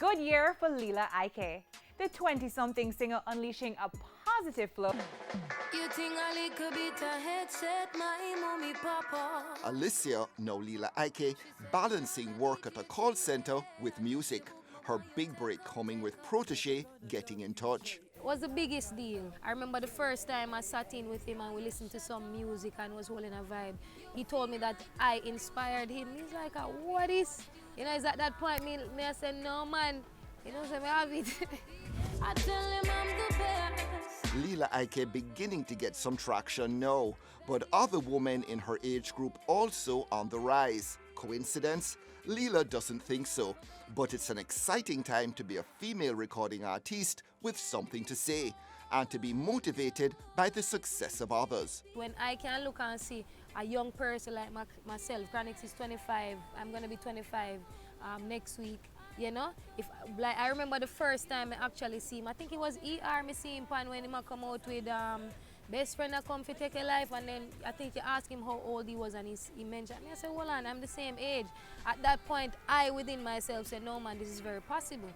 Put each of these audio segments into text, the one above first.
Good year for Lila Ike, the 20-something singer unleashing a positive flow. You think a little bit of headset, my mommy papa. Alicia, now Lila Ike, balancing work at a call center with music. Her big break coming with Protégé getting in touch. It was the biggest deal. I remember the first time I sat in with him and we listened to some music and was holding a vibe. He told me that I inspired him. He's like, what is? You know, it's at that point, me I said, no man, you know, so I have it. I tell him I'm the best. Lila Ike beginning to get some traction now, but other women in her age group also on the rise. Coincidence? Lila doesn't think so, but it's an exciting time to be a female recording artist with something to say and to be motivated by the success of others. When I can look and see a young person like myself, Chronix is 25, I'm going to be 25 next week, you know? If like I remember the first time I actually see him, I think it was ER me see him when he come out with Best Friend that come to take a life, and then I think you asked him how old he was and he mentioned me. I said, hold on, I'm the same age. At that point, I within myself said, no man, this is very possible.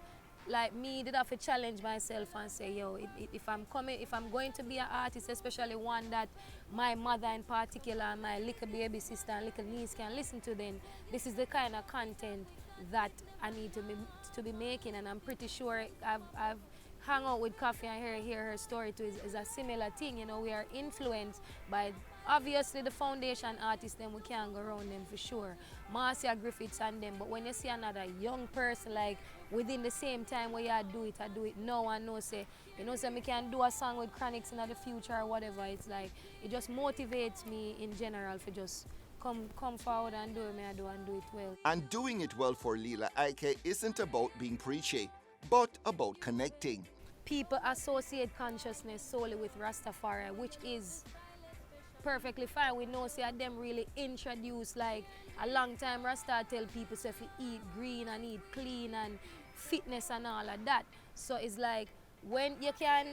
Like me, did have to challenge myself and say, yo, if I'm going to be an artist, especially one that my mother in particular, my little baby sister and little niece can listen to, then this is the kind of content that I need to be making. And I'm pretty sure I've hung out with Coffee and hear her story too is a similar thing. You know, we are influenced by obviously the foundation artists, then we can't go around them for sure. Marcia Griffiths and them, but when you see another young person like within the same time where I do it now and know say, you know, say me can do a song with Chronix in the future or whatever. It's like, it just motivates me in general for just come forward and do what I do and do it well. And doing it well for Lila Ike isn't about being preachy, but about connecting. People associate consciousness solely with Rastafari, which is perfectly fine. We know say them really introduced like a long time Rasta tell people say if you eat green and eat clean and fitness and all of that. So it's like when you can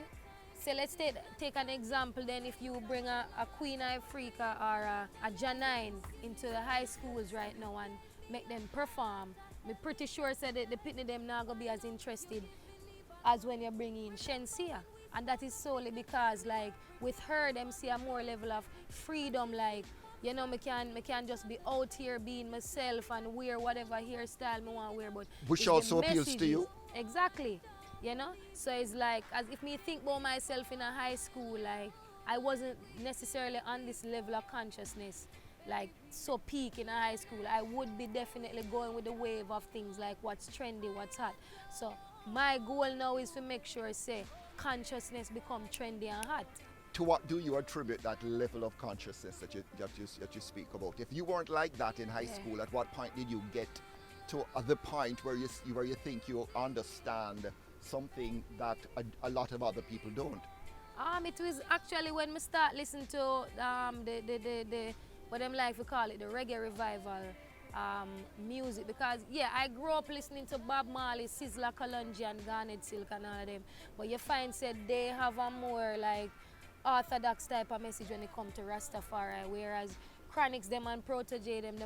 say, let's take an example then, if you bring a Queen Africa or a Janine into the high schools right now and make them perform, I'm pretty sure said that the pitney them not gonna be as interested as when you bring in Shensia. And that is solely because like with her them see a more level of freedom, like, you know, me can just be out here being myself and wear whatever hairstyle me want to wear, but which also appeals to you. Exactly. You know? So it's like, as if me think about myself in a high school, like I wasn't necessarily on this level of consciousness, like so peak in a high school. I would be definitely going with the wave of things like what's trendy, what's hot. So my goal now is to make sure, say, consciousness become trendy and hot. To what do you attribute that level of consciousness that you speak about? If you weren't like that in high school, at what point did you get to the point where you think you understand something that a lot of other people don't? It was actually when we start listening to the what them like we call it, the reggae revival music, because yeah, I grew up listening to Bob Marley, Sizzla Kalonji and Garnet Silk and all of them, but you find said they have a more like orthodox type of message when it comes to Rastafari, whereas Chronix them and Protégé them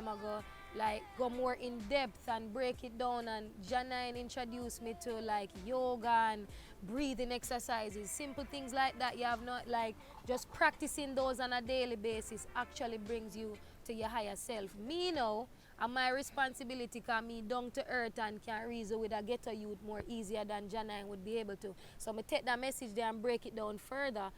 go more in depth and break it down, and Janine introduced me to like yoga and breathing exercises, simple things like that. You have not like just practicing those on a daily basis actually brings you to your higher self. Me now, and my responsibility can me down to earth and can reason with a ghetto youth more easier than Janine would be able to. So I take that message there and break it down further.